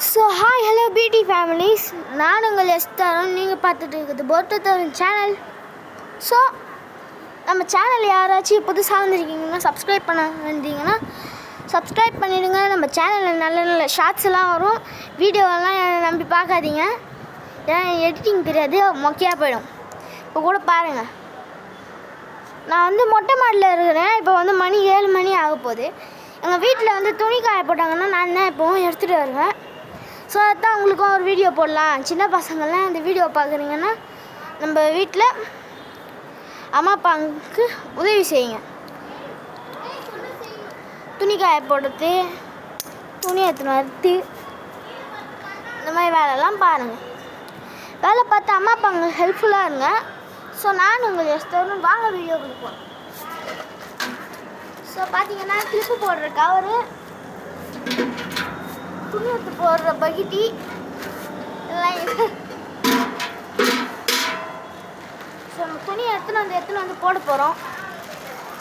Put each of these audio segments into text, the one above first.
So hi hello beauty families, நான் உங்கள் எஸ்தரும். நீங்கள் பார்த்துட்டு இருக்குது போட்டத்தரும் சேனல். ஸோ நம்ம சேனல் யாராச்சும் புதுசாக வந்திருக்கீங்கன்னா சப்ஸ்கிரைப் பண்ண வந்தீங்கன்னா சப்ஸ்கிரைப் பண்ணிவிடுங்க. நம்ம சேனலில் நல்ல நல்ல ஷார்ட்ஸ் எல்லாம் வரும். வீடியோவெல்லாம் நம்பி பார்க்காதீங்க, ஏன்னா எடிட்டிங் தெரியாது, மொக்கையாக போயிடும். இப்போ கூட பாருங்கள், நான் மொட்டை மாடியில் இருக்கிறேன். இப்போ மணி 7 மணி ஆக போகுது. எங்கள் வீட்டில் துணி காய போட்டாங்கன்னா நான் தான் இப்போவும் எடுத்துகிட்டு வருவேன். ஸோ அதுதான் உங்களுக்கும் ஒரு வீடியோ போடலாம். சின்ன பசங்கள்லாம் இந்த வீடியோ பார்க்குறீங்கன்னா நம்ம வீட்டில் அம்மா அப்பாவுக்கு உதவி செய்யுங்க. துணி காய போடுறது, துணி எடுத்துன்னு வறுத்து, இந்த மாதிரி வேலைலாம் பாருங்கள். வேலை பார்த்து அம்மா அப்பாங்க ஹெல்ப்ஃபுல்லாக இருங்க. ஸோ நான் உங்கள் எஸ்தரும், வாங்க வீடியோ கொடுப்போம். ஸோ பார்த்தீங்கன்னா கிளிப்பு போடுற கவரு, துணி எடுத்து போடுற பக்கெட்டி எல்லாம் ஸோ நம்ம துணி எடுத்துன்னு வந்து போட போகிறோம்.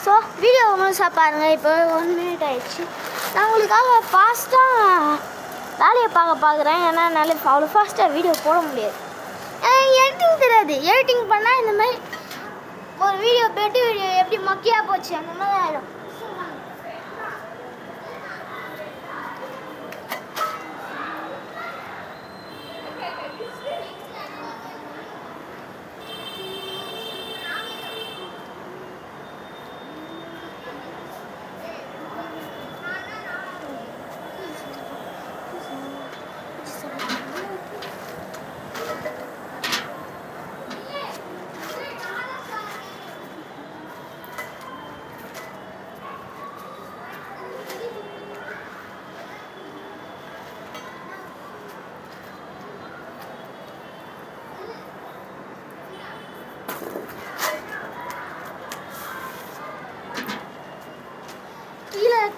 ஸோ வீடியோ முழுசாக பாருங்கள். இப்போ 1 மினிட் ஆயிடுச்சு. நான் உங்களுக்காக ஃபாஸ்ட்டாக வேலையை பார்க்குறேன். ஏன்னா என்னால் அவ்வளோ ஃபாஸ்ட்டாக வீடியோ போட முடியாது. எடிட்டிங் தெரியாது. எடிட்டிங் பண்ணால் இந்த மாதிரி ஒரு வீடியோ போய்ட்டு வீடியோ எப்படி மொக்கையாக போச்சு அந்த மாதிரி ஆகிடும்.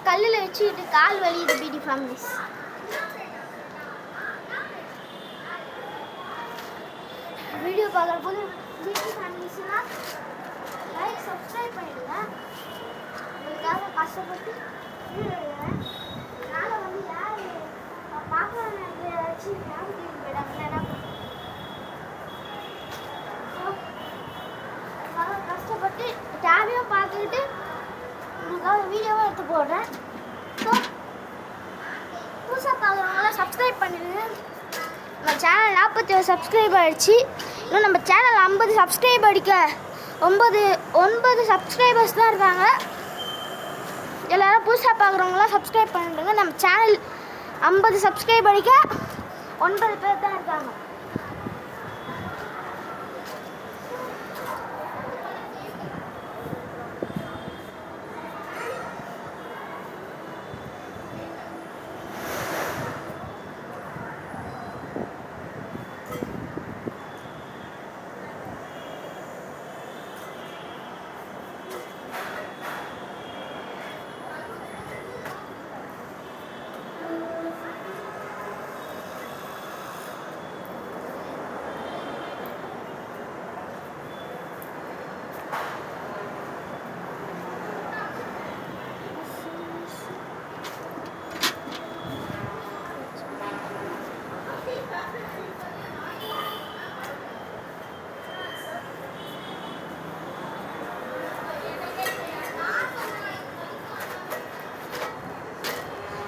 கல்லில் வச்சுக்கிட்டு கால் வலியுது பியூட்டி ஃபேமிலிஸ். வீடியோ பார்க்குற போது பியூட்டி ஃபேமிலிஸ்னால் லைக் சப்ஸ்கிரைப் பண்ணிடுங்க. உங்களுக்காக கஷ்டப்பட்டு வீடியோ எடுக்கிறேன். அதனால் யார் பார்க்குறாங்க வச்சு ஞாபகம் போயிடாங்களே என்ன பண்ணுறோம். கஷ்டப்பட்டு டேபையும் பார்த்துக்கிட்டு உங்களுக்காக வீடியோவும் எடுத்து போடுறேன். ஸோ புதுசாக பார்க்குறவங்களாம் சப்ஸ்கிரைப் பண்ணிடுங்க. நம்ம சேனல் 47 சப்ஸ்கிரைப் ஆகிடுச்சு. இன்னும் நம்ம சேனல் 50 சப்ஸ்கிரைப் அடிக்க 9 சப்ஸ்கிரைபர்ஸ் தான் இருக்காங்க. எல்லோரும் புதுசாக பார்க்குறவங்களாம் சப்ஸ்கிரைப் பண்ணிடுங்க. நம்ம சேனல் 50 சப்ஸ்கிரைப் அடிக்க 9 பேர் தான் இருக்காங்க.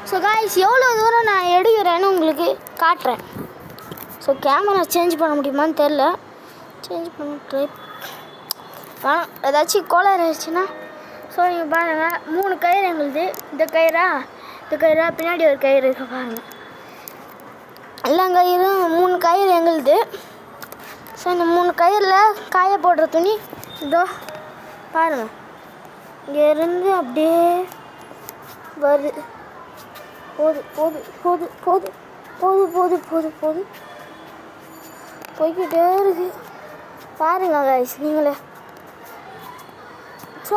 ஸோ காய்ஸ், எவ்வளோ தூரம் நான் எடுக்கிறேன்னு உங்களுக்கு காட்டுறேன். ஸோ கேமரா சேஞ்ச் பண்ண முடியுமான்னு தெரில. சேஞ்ச் பண்ண ட்ரை வேணாம், ஏதாச்சும் கோளாறு ஆயிடுச்சுன்னா. ஸோ நீங்கள் பாருங்கள், 3 கயிறு எங்களுது. இந்த கயிறா பின்னாடி ஒரு கயிறு இருக்க பாருங்கள். எல்லா கயிறும் 3 கயிறு எங்களுது. ஸோ இந்த 3 கயிறில் காய போடுற துணி இதோ பாருங்கள், இங்கே இருந்து அப்படியே வருது. போது போய்கிட்டே இருக்கு. பாருங்க கைஸ் நீங்களே. ஸோ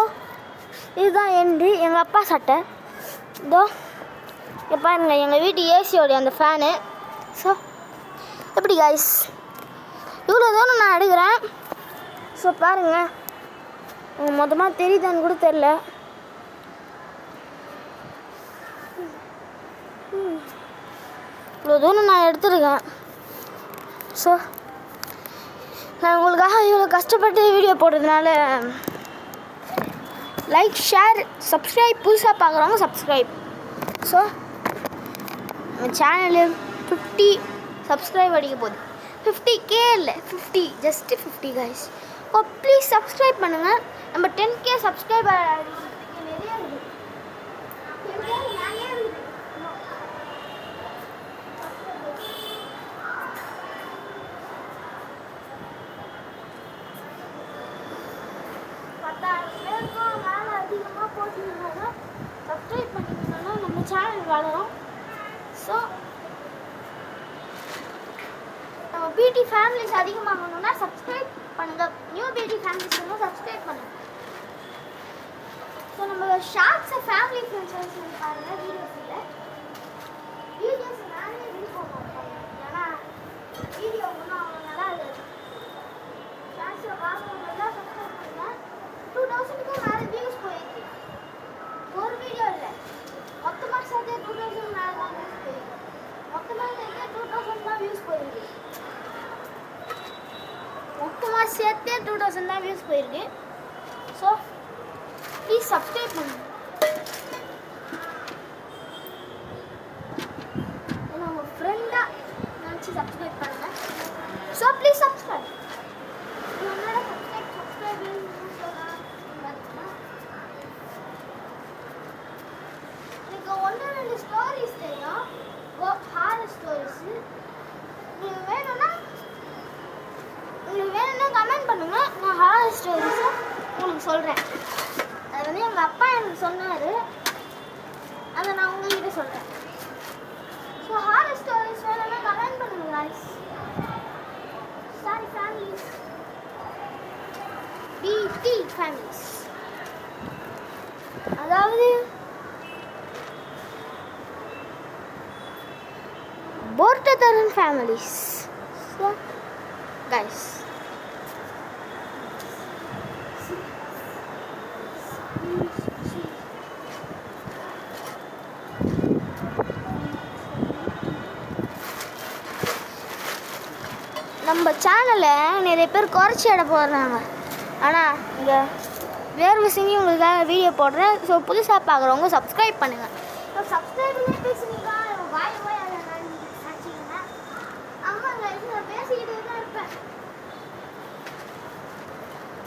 இதுதான் எங்கள் அப்பா சட்டை. இதோ இங்கே பாருங்கள், எங்கள் வீட்டு ஏசியோடைய அந்த ஃபேனு. ஸோ எப்படி கைஸ், இவ்வளோ தூரம் நான் எடுக்கிறேன். ஸோ பாருங்கள், மொத்தமாக தெரியுதான்னு கூட தெரில. இவ்வளோ தூரம் நான் எடுத்துருக்கேன். ஸோ நான் உங்களுக்காக இவ்வளோ கஷ்டப்பட்டு வீடியோ போடுறதுனால லைக், ஷேர், சப்ஸ்கிரைப். புதுசாக பார்க்குறவங்க சப்ஸ்கிரைப். ஸோ நம்ம சேனலு 50 சப்ஸ்கிரைப் அடிக்க போகுது. 50K இல்லை, 50, just 50 guys. O please subscribe பண்ணுங்கள். நம்ம 10K சப்ஸ்கிரைபர் நிறைய இருக்குது. அதிகமாக போட்டிங்கன்னா சப்ஸ்கிரைப் பண்ணிங்கன்னா நம்ம சேனல் வளரும். ஸோ நம்ம பிடி ஃபேமிலிஸ் அதிகமாகணும்னா சப்ஸ்கிரைப் பண்ணுங்கள். நியூ பிடி ஃபேமிலிஸ் வந்து சப்ஸ்கிரைப் பண்ணுங்கள். ஸோ நம்ம ஷார்ட்ஸை ஃபேமிலி ஃப்ரெண்ட்ஸ் பாருங்கள். வீடியோஸ் நானே ரீல் போட மாட்டேன். ஏன்னா வீடியோ ஒன்றும் அவ்வளோ நல்லா இருக்காது. ஷார்ட்ஸில் பார்க்கணுன்னா சப்ஸ்கிரைப் பண்ணுங்கள். 2000க்கு மேலே வியூஸ் போயிருக்கு. ஒரு வீடியோ இல்லை, மொத்தமாக சேர்த்து 2000 மேலே தான் வியூஸ் போயிருக்கு. மொத்தமாக சேர்த்து 2000 தான் வியூஸ் போயிருக்கு. மொத்தமாக சேர்த்து 2000 தான் வியூஸ் போயிருக்கு. ஸோ ப்ளீஸ் சப்ஸ்கிரைப் பண்ணுங்க. ஏன்னா உங்கள் ஃப்ரெண்டாக நினச்சி சப்ஸ்கிரைப் பண்ணுங்கள். So please subscribe. என்னோட சப்ஸ்கிரைப் எனக்கு 1-2 ஸ்டோரிஸ் தெரியும், ஹாரர் ஸ்டோரிஸு. உங்களுக்கு வேணும்னா கமெண்ட் பண்ணுங்கள். நான் ஹாரர் ஸ்டோரிஸை உங்களுக்கு சொல்கிறேன். அது வந்து எங்கள் அப்பா எனக்கு சொன்னார், அதை நான் உங்கள்கிட்ட சொல்கிறேன். ஸோ ஹாரர் ஸ்டோரிஸ் வேணும்னா கமெண்ட் பண்ணுங்கள் guys. சாரி ஃபேமிலிஸ், பிடி ஃபேமிலிஸ், அதாவது போர்ட்டதரன் ஃபேமிலிஸ். ஸோ கைஸ் நம்ம சேனலை நிறைய பேர் குறைச்சி இட போடுறாங்க. ஆனால் இங்கே வேர்வை சிங்கி உங்களுக்காக வீடியோ போடுறேன். ஸோ புதுசாக பார்க்குறவங்க சப்ஸ்கிரைப் பண்ணுங்கள். ஸோ சப்ஸ்கிரைப்லேயே பேசுனீங்களா வாய் வாய் அதை நினச்சிங்கன்னா ஆமாங்க, நான் பேசிக்கிட்டே தான் இருப்பேன்.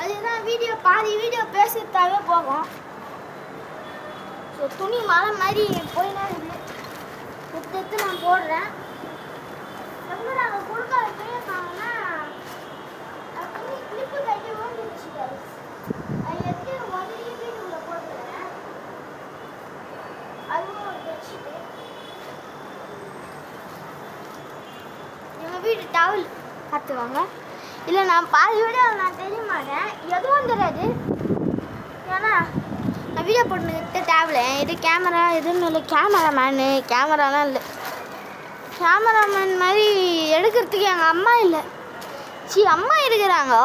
அதுதான் வீடியோ பாதி வீடியோ பேசுறதாவே போகும். ஸோ துணி மழை மாதிரி போயினா இருக்குது. எடுத்து நான் போடுறேன். எப்படி நாங்கள் கொடுக்க வைக்கிறோம்னா துணி கிளிப்பு கட்டி ஓடிடுச்சு கைஸ். அது எடுத்து உடனே வீட்டுக்குள்ளே போட்டுறேன். அதுவும் ஒரு பெட்ஷீட்டு. எங்கள் வீட்டு டவல் பார்த்துவாங்க. இல்லை நான் பாதி வீடியோ நான் தெரிய மாட்டேன், எதுவும் தெரியாது. ஏன்னா நான் வீடியோ போட்டுக்கிட்ட டேபிள் இது கேமரா எதுவும் இல்லை. கேமராலாம் இல்லை. கேமராமேன் மாதிரி எடுக்கிறதுக்கு எங்கள் அம்மா இல்லை. அம்மா இருக்கிறாங்க,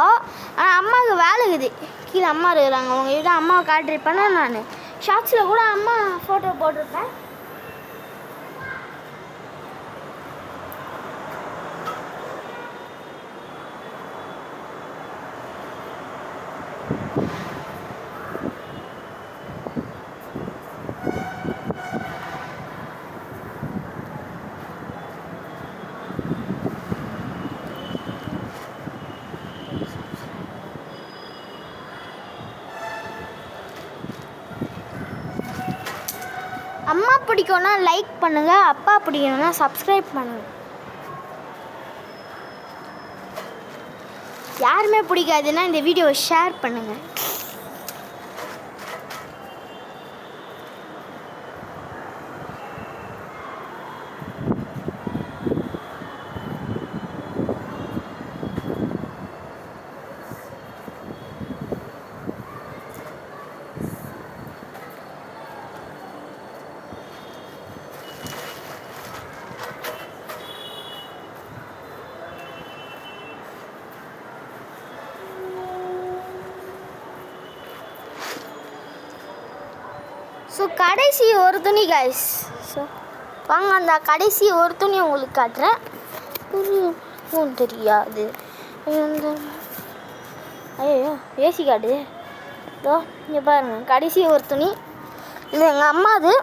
ஆனால் அம்மாவுக்கு வேலை இருக்குது. கீழே அம்மா இருக்கிறாங்க. உங்ககிட்ட அம்மாவை காட்டிருப்பேன்னா நான் ஷார்ட்ஸில் கூட அம்மா ஃபோட்டோ போட்டிருப்பேன். அம்மா பிடிக்கும்னா லைக் பண்ணுங்கள், அப்பா பிடிக்கணும்னா சப்ஸ்கிரைப் பண்ணுங்கள். யாருமே பிடிக்காதுன்னா இந்த வீடியோவை ஷேர் பண்ணுங்கள். ஸோ கடைசி ஒரு துணி கைஸ். ஸோ வாங்க அந்த கடைசி ஒரு துணி உங்களுக்கு காட்டுறேன். ஃபோன் தெரியாது. ஐயோ ஏசி காட்டுது. இதோ இங்கே பாருங்கள், கடைசி ஒரு துணி. இது எங்கள் அம்மா. அது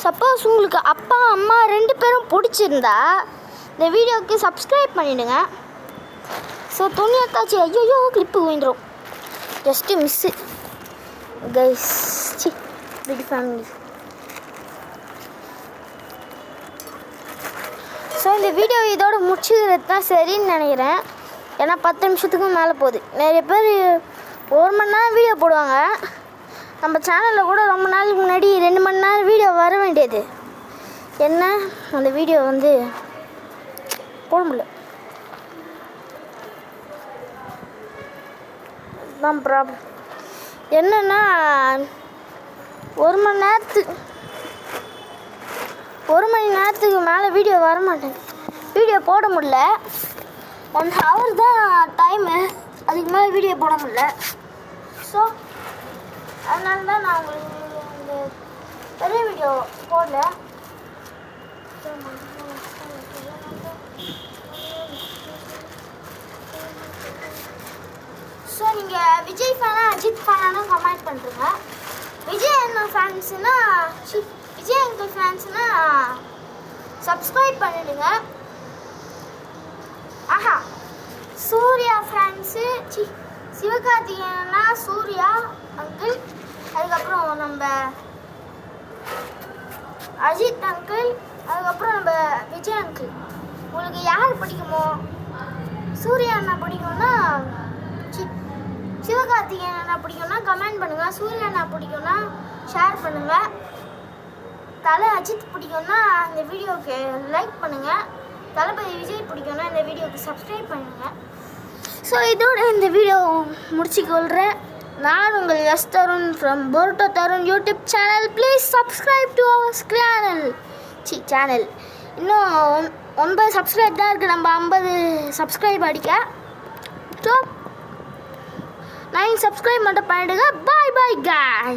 சப்போஸ் உங்களுக்கு அப்பா அம்மா 2 பேரும் பிடிச்சிருந்தா இந்த வீடியோவுக்கு சப்ஸ்கிரைப் பண்ணிவிடுங்க. ஸோ துணி எடுத்தாச்சு. ஐயோ கிளிப்பு விழுந்துடும். Just miss guys. பிடி ஃபேமிலி. ஸோ இந்த வீடியோ இதோட முடிச்சுக்கிறது தான் சரின்னு நினைக்கிறேன். ஏன்னா 10 நிமிஷத்துக்கும் மேலே போகுது. நிறைய பேர் 1 மணி நேரம் வீடியோ போடுவாங்க. நம்ம சேனலில் கூட ரொம்ப நாளுக்கு முன்னாடி 2 மணி நேரம் வீடியோ வர வேண்டியது. என்ன அந்த வீடியோ போட முடியல. அதுதான் ப்ராப்ளம். என்னென்னா 1 மணி நேரத்துக்கு மேலே வீடியோ வர மாட்டேன். வீடியோ போட முடியல. 1 hour தான் டைமு. அதுக்கு மேலே வீடியோ போட முடியல. ஸோ அதனால தான் நான் உங்களுக்கு இந்த பெரிய வீடியோ போடல. ஸோ நீங்கள் விஜய் ஃபேனா அஜித் ஃபேனானு கமெண்ட் பண்ணுறீங்க. விஜய் அண்ணா ஃபேன்ஸுனா விஜய் அங்கிள் ஃபேன்ஸுனா சப்ஸ்கிரைப் பண்ணிடுங்க. ஆஹா சூர்யா ஃபேன்ஸு சிவகார்த்திகேயன்னா சூர்யா அங்கிள், அதுக்கப்புறம் நம்ம அஜித் அங்கிள், அதுக்கப்புறம் நம்ம விஜய் அங்கிள். உங்களுக்கு யார் பிடிக்குமோ, சூர்யா அண்ணா பிடிக்கும்னா சிவகார்த்திகேயன் அண்ணா பிடிக்கும்னா கமெண்ட் பண்ணுங்கள். சூர்யா அண்ணா பிடிக்கும்னா ஷேர் பண்ணுங்கள். தலை அஜித் பிடிக்கும்னா இந்த வீடியோவுக்கு லைக் பண்ணுங்கள். தளபதி விஜய் பிடிக்கும்னா இந்த வீடியோவுக்கு சப்ஸ்கிரைப் பண்ணுங்கள். ஸோ இதோட இந்த வீடியோ முடிச்சுக்கொள்கிறேன். நான் உங்கள் எஸ் தருண் ஃப்ரம் போர்ட்டோ Tharun YouTube channel. Please subscribe to our channel. இன்னும் 9 சப்ஸ்கிரைப் தான் இருக்குது. நம்ம 50 சப்ஸ்கிரைப் அடிக்க. ஸோ 9 சப்ஸ்கிரைப் மட்டும் பண்ணிவிடுங்க. பாய் பாய் காய்.